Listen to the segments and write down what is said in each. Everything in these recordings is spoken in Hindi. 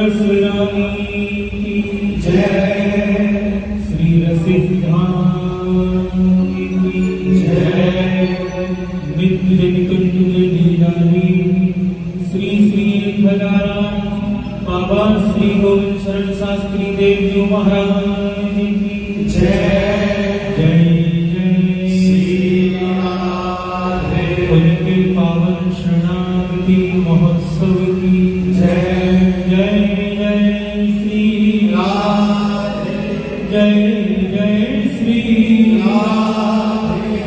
रस रानी की जय, श्री रसिक धाम की जय, नित्य निकुंज लीलारी श्री श्री भगवान बाबा श्री गोविंद शरण शास्त्री देव जी महाराज की जय। महोत्सव की जय जय जय श्री राधे, जय जय श्री राधे,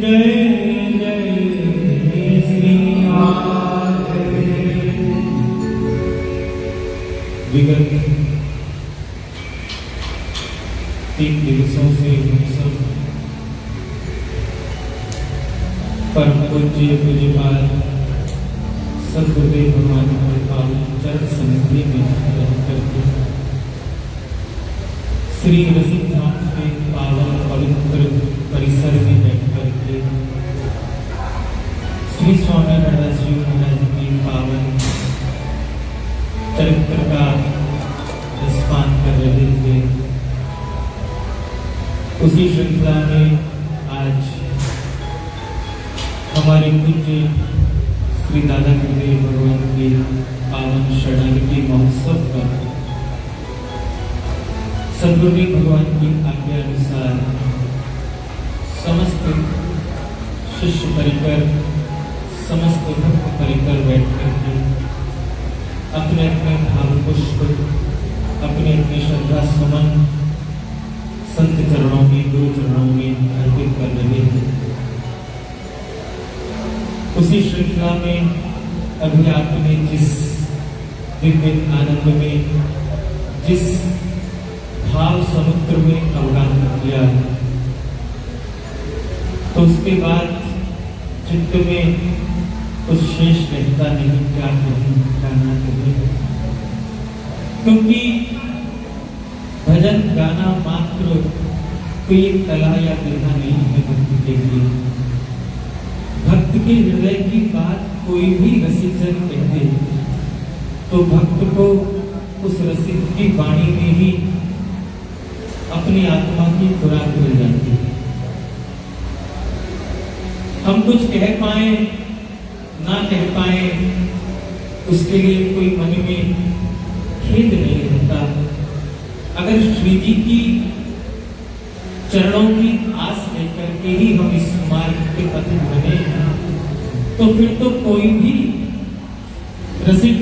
जय जय श्री राधे। विगत 3 दिवसों से हम सब परम पूज्य पूज्यपाद सद्गुरुदेव भगवान के पावन चरण सन्निधि में रह करके श्री रसिक धाम के पावन पवित्र परिसर में बैठ करके श्री स्वामी नरदास जी महाराज की पावन चरित्र का स्मरण कर रहे थे। उसी श्रृंखला में आज हमारे पूज्य श्री दादा गुरुदेव भगवान के पावन शरणागति महोत्सव का सद्गुरुदेव भगवान की आज्ञा अनुसार समस्त शिष्य परिकर, समस्त भक्त परिकर बैठ करके अपने अपने भाव पुष्प, अपने अपने श्रद्धा सुमन संत चरणों में, गुरु चरणों में अर्पित कर रहे हैं। उसी श्रृंखला में अभी आपने जिस दिव्य आनंद में, जिस भाव समुद्र में अवगाहन किया, तो उसके बाद चित्त में कुछ शेष रहता नहीं, क्या कहीं कहना चाहिए, क्योंकि भजन गाना मात्र कोई कला या विधा नहीं है भक्ति के लिए। भक्त के हृदय की बात कोई भी रसिक जन कहते तो भक्त को उस रसिक की वाणी में ही अपनी आत्मा की खुराक मिल जाती है। हम कुछ कह पाए ना कह पाए, उसके लिए कोई मन में खेद नहीं रहता। अगर श्री जी की चरणों की आस लेकर के ही हम इस मार्ग के पथित बने, तो फिर तो कोई भी रसिक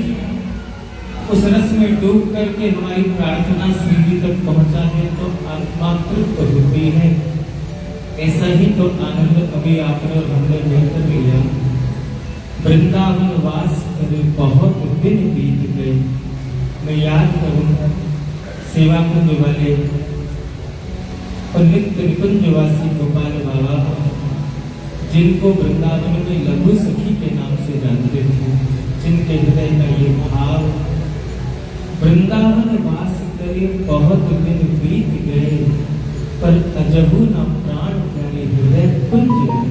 उस रस में डूब करके हमारी प्रार्थना श्री जी तक पहुंचा है तो आत्मा तृप्त होती है। ऐसा ही तो आनंद अभी आपने और हमने मिलकर लिया। वृंदावन वास करे बहुत दिन बीत गए। मैं याद करूं सेवा कुंज वाले और नित्य निकुंजवासी गोपाल बाबा, जिनको वृंदावन में लघु सखी के नाम से जानते थे, जिनके हृदय का ये भाव, वृंदावन वास करे बहुत दिन बीत गए, पर अजहू न प्राण प्यारे हृदय कुंज आई।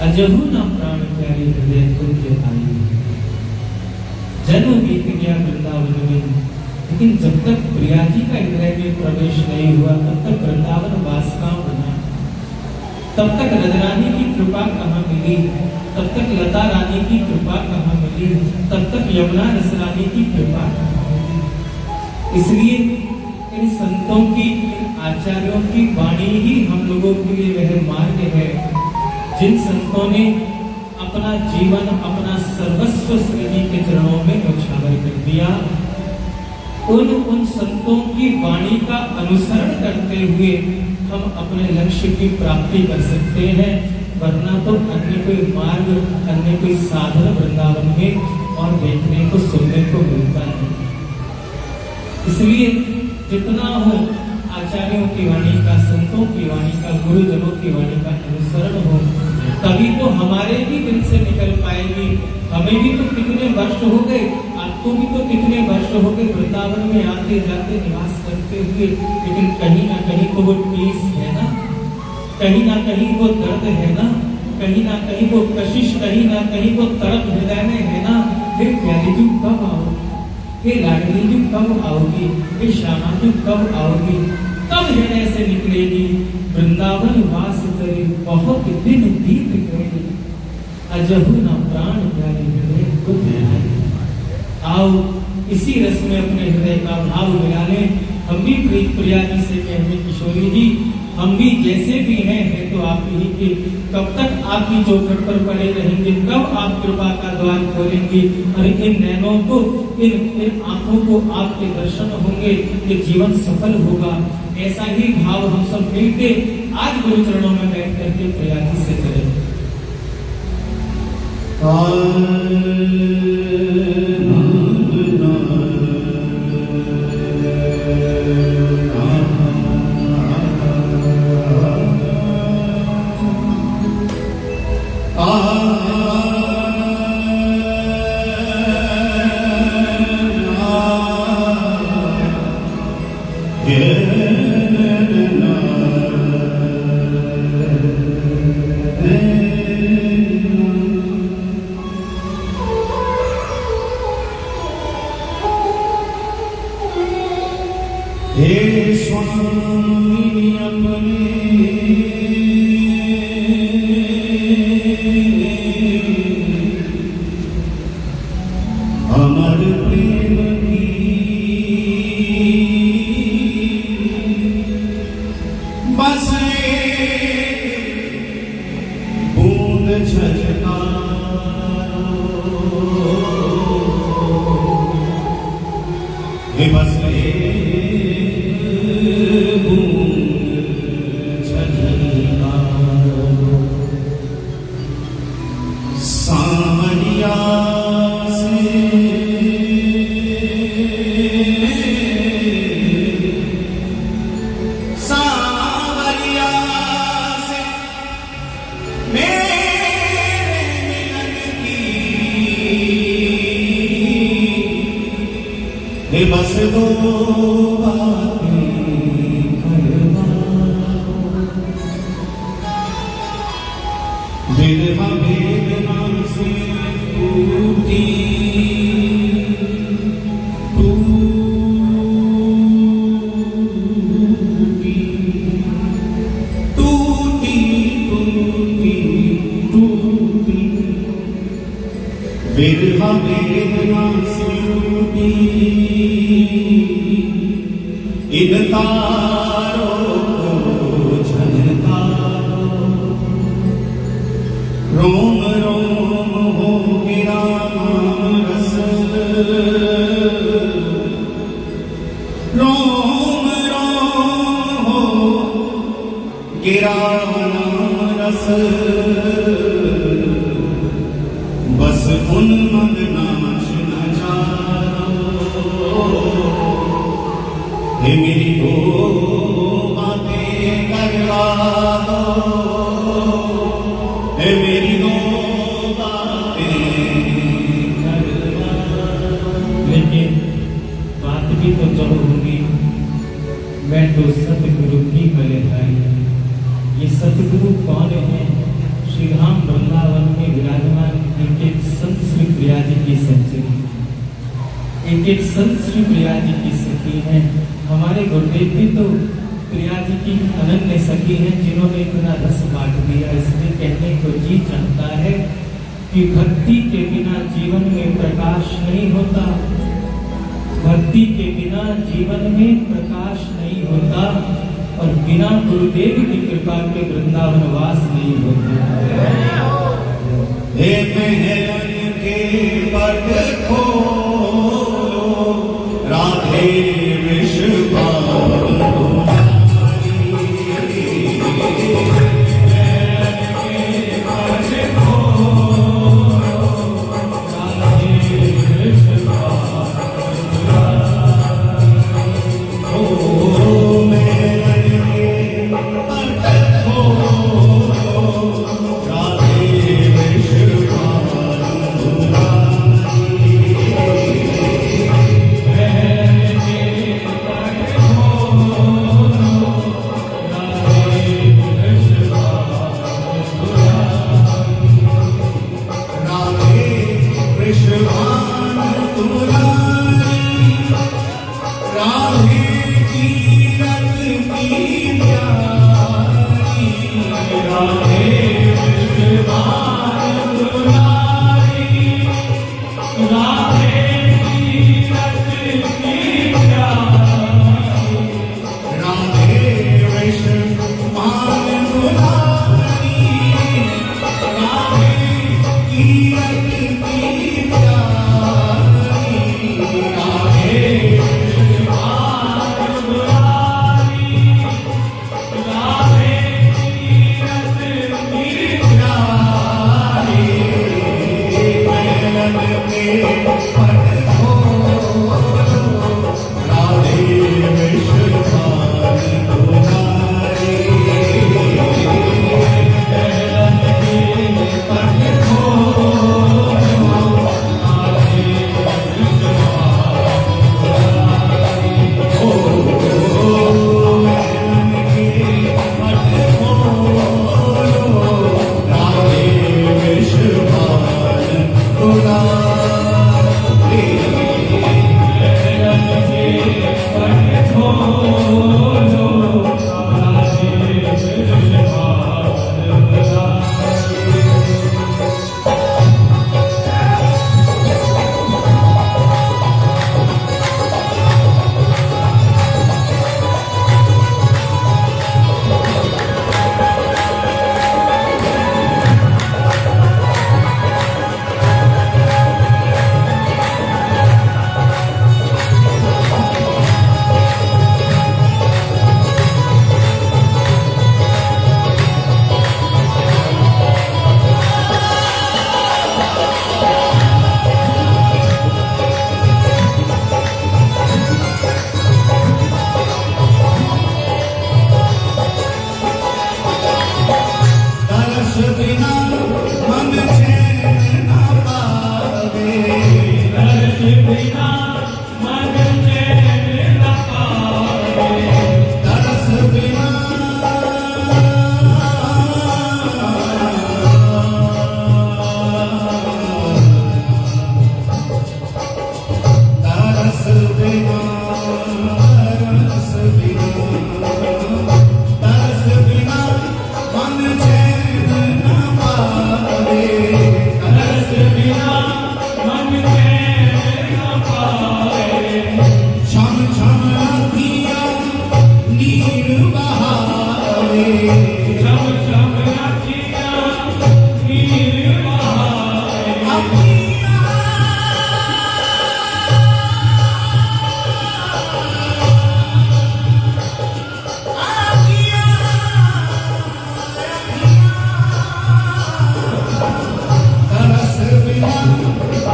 अजहू न प्राण प्यारे हृदय कुंज आई। जन्म बीत गया वृंदावन में, लेकिन जब तक प्रिया जी का हृदय में प्रवेश नहीं हुआ, तब तक वृंदावन वास का बना। तब तक रजरानी की कृपा कहाँ मिली, तब तक लता रानी की कृपा कहाँ मिली, तब तक यमुना रसरानी की कृपा कहाँ मिली। इसलिए इन संतों की, इन आचार्यों की वाणी ही हम लोगों के लिए वह मार्ग है, जिन संतों ने अपना जीवन, अपना सर्वस्व श्री जी के चरणों में न्यौछावर कर दिया। उन संतों की वाणी का अनुसरण करते हुए हम अपने लक्ष्य की प्राप्ति कर सकते हैं, वरना तो अन्य कोई मार्ग, अन्य कोई साधन वृंदावन में और देखने को, सुनने को मिलता है। इसलिए जितना हो आचार्यों की वाणी का, संतों की वाणी का, गुरुजनों की वाणी का अनुसरण हो, तभी तो हमारे भी दिल से निकल पाएगी। हमें भी तो कितने वर्ष हो गए, आपको भी तो कितने वर्ष हो गए वृंदावन में आते जाते निवास करते हुए, लेकिन कहीं ना कहीं तो वो टीस है ना, कहीं ना कहीं वो दर्द है ना, कहीं ना कहीं वो कशिश, कहीं ना कहीं वो तड़प हृदय में है ना, हे प्यारी जी कब आओगी, हे लाडली जी कब आओगी, हे श्यामा जी कब आओगी, कब हृदय से निकलेगी, वृंदावन वास करे बहुत दिन बीत गए, अजहु न प्राण प्यारे हृदय को ध्यान। आओ इसी रस में अपने हृदय का भाव मिला लें। हम भी प्रिया जी से कहते किशोरी जी, हम भी जैसे भी हैं तो आप ही के, कब तक आपकी चौखट पर पड़े रहेंगे, कब आप कृपा का द्वार खोलेंगे और इन नैनों को, इन आंखों को आपके दर्शन होंगे, ये जीवन सफल होगा। ऐसा ही भाव हम सब मिलके आज गुरु चरणों में बैठ करके प्रिया जी से करें। हे स्वामी अपने अमर प्रेम की बस बूंद झलका बस बस दो बातें विधवा वेदना से टूटी टूटी टूटी टूटी टूटी विधवा वेदना से टूटी इन तारों को झलकारो, रोम रोम हो गिरा रस, रोम रोम हो गिरा रस, बस उन मन नाच न जाओ, हे मेरी दो बातें करवा दो, हे मेरी दो बातें करवा दो। लेकिन बात भी तो चलो होगी, मैं तो सतगुरु की बलिहारी। ये सतगुरु कौन है? श्री राम वृंदावन में विराजमान एक संत श्री प्रिया जी की संचरी, एक संत श्री प्रिया जी की सखी है। हमारे गुरुदेव भी तो प्रिया जी की अनन्य सखी है, जिन्होंने इतना रस बांट दिया। इसलिए कहने को जी चाहता है कि भक्ति के बिना जीवन में प्रकाश नहीं होता, भक्ति के बिना जीवन में प्रकाश नहीं होता, और बिना गुरुदेव की कृपा के वृंदावन वास नहीं होता। हे महलन के पट खोलो, राधे बिना रस बिना तरस बिना मन चैन न पावे रस बिना मन चैन न पाए छम छम अखियाँ नीर बहावे छम छम अखियाँ नीर बहाए तरस बिना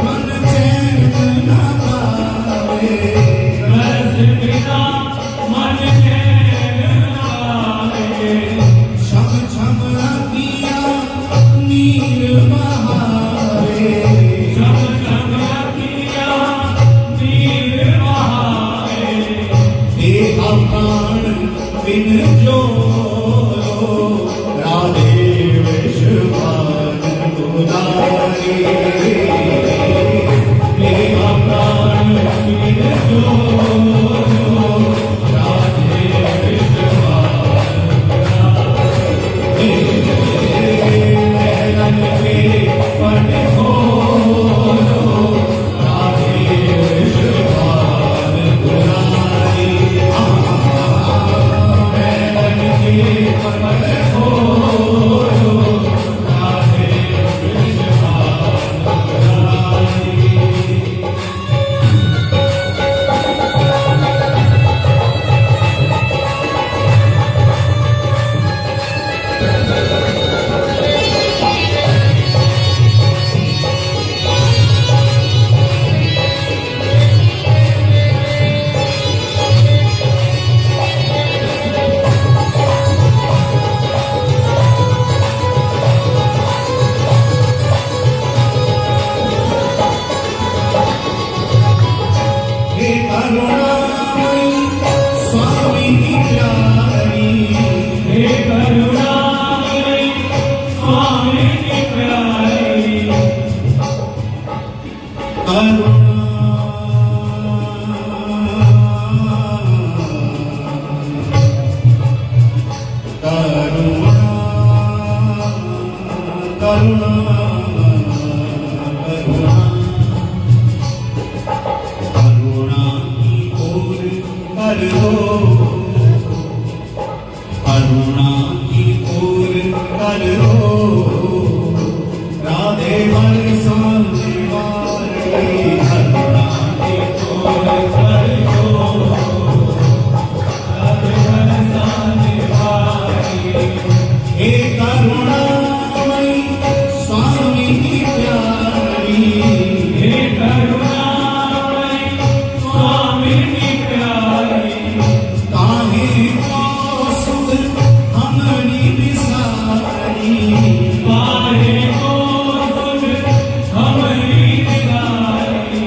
मन चैन न पावे रस बिना मन चैन न पाए छम छम अखियाँ नीर बहावे छम छम अखियाँ नीर बहाए देहा प्राण बिन जो राधे विश्वान गुदारे देहा प्राण बिन जो राधे विश्वान नैनन के पट खोलो राधे विश्वान गुदारे नैनन के पट खोलो राधे विश्वान गुदारे हे करुणामयी स्वामी प्यारी हे करुणामयी स्वामी की प्यारी करुणा की ओर कर दो करुणा की ओर कर दो राधे बरसाने वाले करुणा की ओर कर दो राधे बरसाने वाले हे करुणामयी स्वामी की प्यारी हे करुणामयी स्वामी की प्यारी काहे को सुध हमरी बिसारी पाए को सुध हमारी निगारी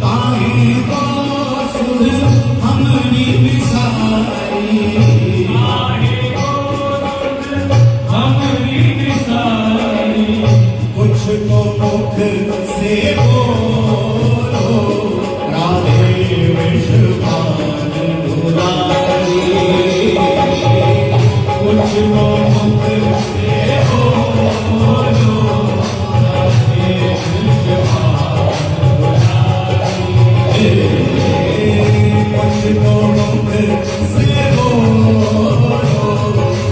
काहे को सुध हमरी बिसारी पाए को सुध हमारी निगारी कुछ तो मुख से बोलो राधे विश्वान दुलारी कुछ तो मुख से बोलो राधे विश्वान दुलारी कुछ तो मुख से बोलो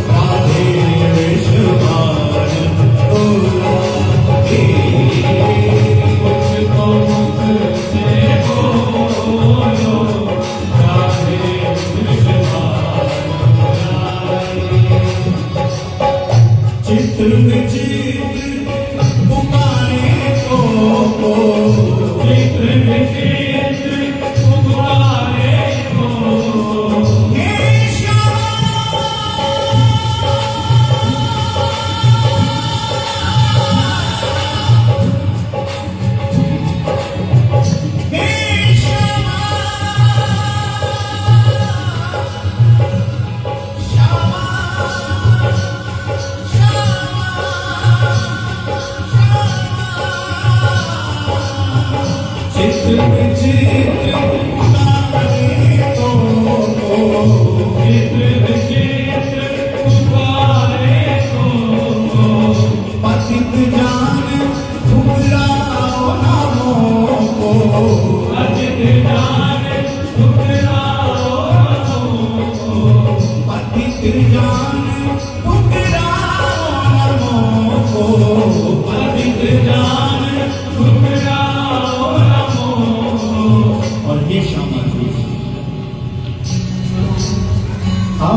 राधे विश्वान दुलारी कुछ तो मुख से बोलो राधे विश्वास चित्र विचित्र पुकारे को चित्र विचित्र पुकारे को हे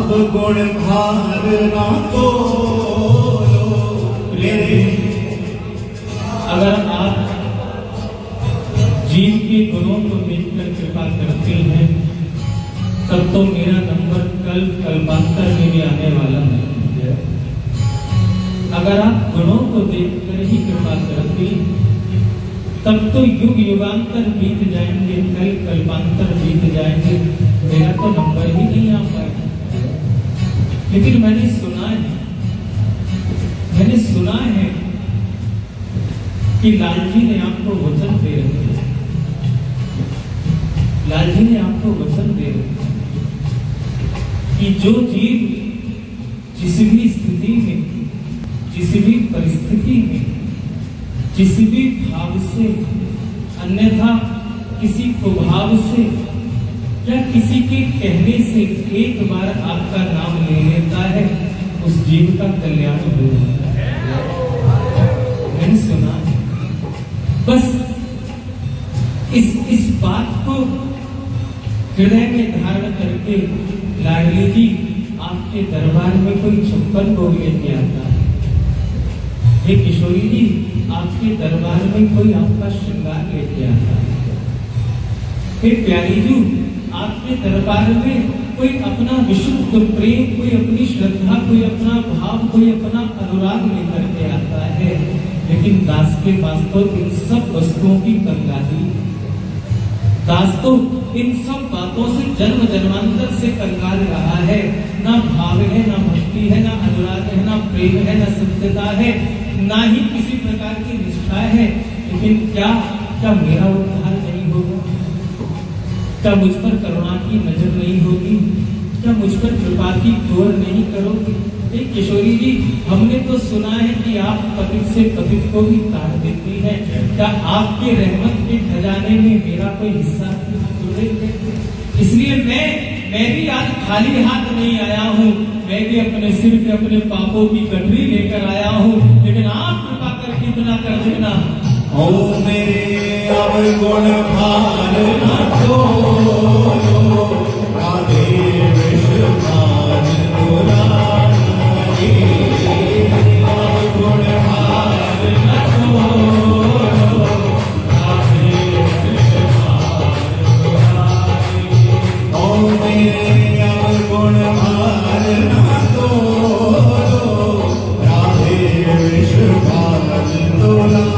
अब गुण भार ना तोलो मेरे। अगर आप जीव के गुणों को देखकर कृपा करते हैं तब तो मेरा नंबर कल कल्पांतर में भी आने वाला नहीं है। अगर आप गुणों को देखकर ही कृपा करते तब तो युग युगांतर बीत जाएंगे, कल कल्पांतर बीत जाएंगे, मेरा तो नंबर ही नहीं आ पाएगा। लेकिन मैंने सुना है कि लालजी ने आपको वचन दे रहे हैं, लालजी ने आपको वचन दे रहे हैं कि जो जीव जिस भी स्थिति में, जिस भी परिस्थिति में, जिस भी भाव से, अन्यथा किसी कुभाव से या किसी के कहने से एक बार आपका नाम ले लेता है, उस जीव का कल्याण हो जाता है। मैंने सुना है। बस इस बात को हृदय में धारण करके लाडली जी आपके दरबार में कोई 56 भोग लेके आता है। हे किशोरी जी आपके दरबार में कोई आपका श्रृंगार लेके आता है। हे प्यारी जी आपके दरबार में कोई अपना विशुद्ध प्रेम, कोई अपनी श्रद्धा, कोई अपना भाव, कोई अपना अनुराग लेकर के आता है। लेकिन दास के पास तो इन सब वस्तुओं की कंगाली, दास तो इन सब बातों से जन्म जन्मांतर से कंगाल रहा है। ना भाव है, ना भक्ति है, ना अनुराग है, ना प्रेम है, ना सत्यता है, ना ही किसी प्रकार की निष्ठा है। लेकिन क्या मेरा उद्धार नहीं होगा? क्या मुझ पर करुणा की नजर नहीं होगी? क्या मुझ पर कृपा की टोर नहीं करोगे? किशोरी जी हमने तो सुना है कि आप पतित से पतित को भी काट देती है। क्या आपके रहमत के खजाने में मेरा कोई हिस्सा है? इसलिए मैं भी आज खाली हाथ नहीं आया हूँ, मैं भी अपने सिर पे अपने पापों की गठरी लेकर आया हूँ। लेकिन आप कृपा करके इतना कर देना, ओ मेरे अब गुण भार ना तोलो राधे विश्वभान दुलारी। अब गुण भार ना तोलो राधे विश्वभान दुलारी। ओ मेरे अब गुण भार ना तोलो राधे विश्वभान दुलारी।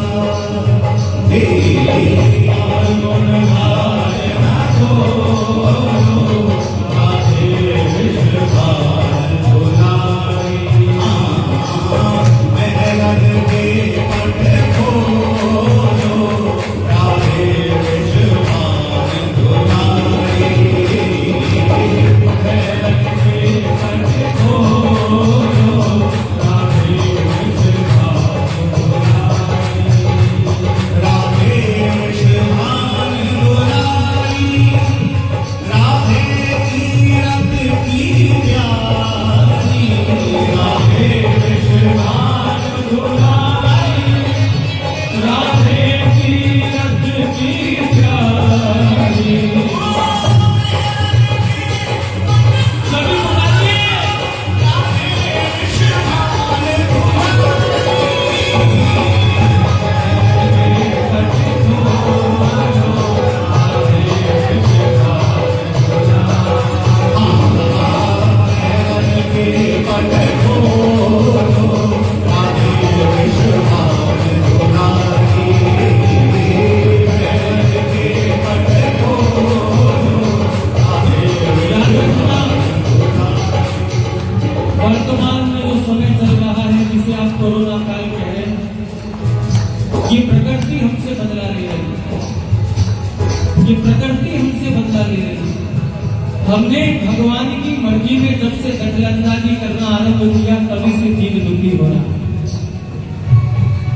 हमने भगवान की मर्जी में जब से दखलंदाजी करना आरंभ किया तभी से जीव दुखी हो रहा।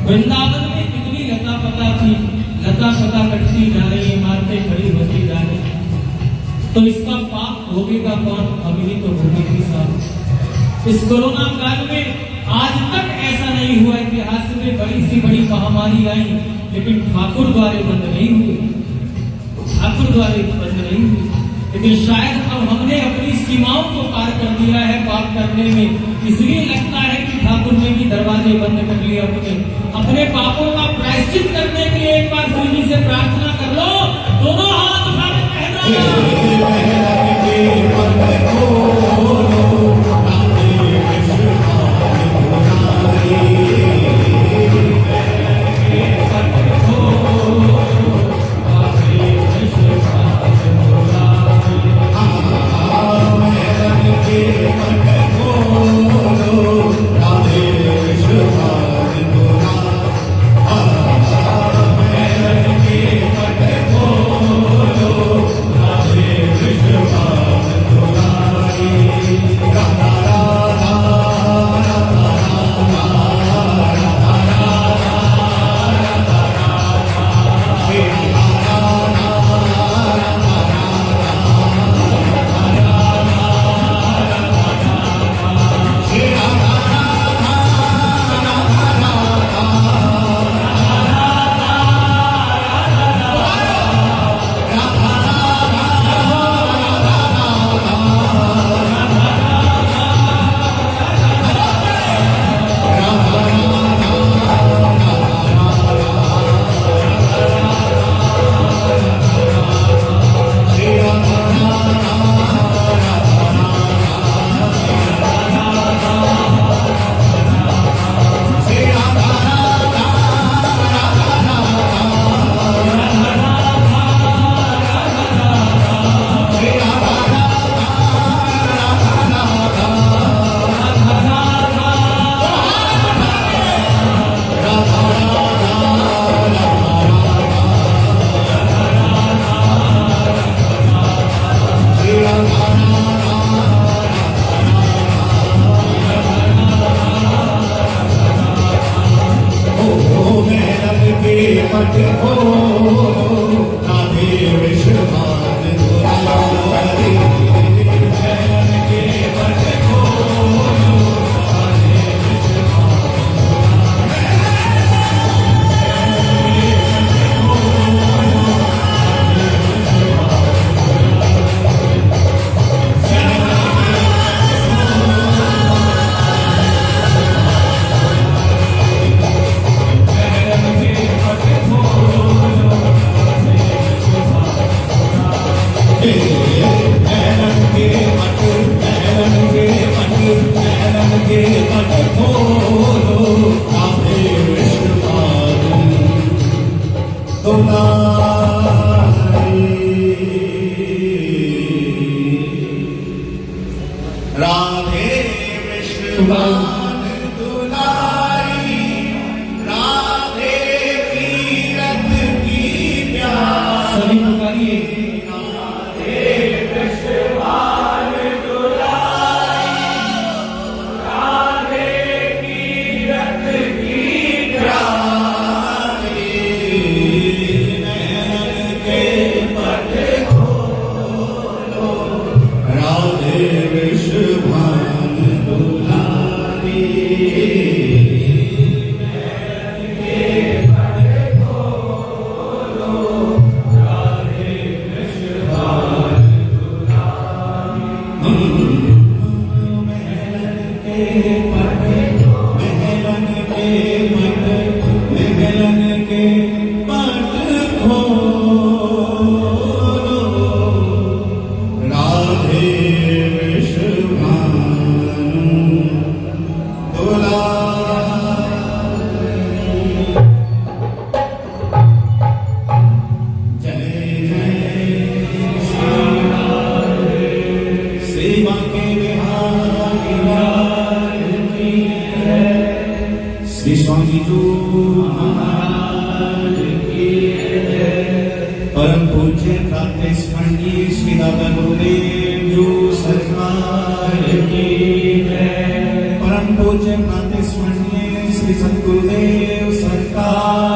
वृंदावन में कितनी लता पता थी, लता पता कटती जा रही है, मारते खड़ी होती जा रही। तो इसका पाप भोगेगा कौन? हम ही तो भोगेंगे साहब। इस कोरोना काल में आज तक ऐसा नहीं हुआ, इतिहास में बड़ी सी बड़ी महामारी आई लेकिन ठाकुर द्वारे बंद नहीं हुई, ठाकुर द्वारे बंद नहीं हुई। लेकिन शायद अब हमने अपनी सीमाओं को पार कर दिया है पाप करने में। इसलिए लगता है कि ठाकुर ने भी दरवाजे बंद कर लिए अपने पापों का प्रायश्चित करने के लिए एक बार शिव जी से प्रार्थना कर लो। दोनों हाथ उठा के परम पूज्य प्रातः स्मरणीय श्री सद्गुरुदेव सरकार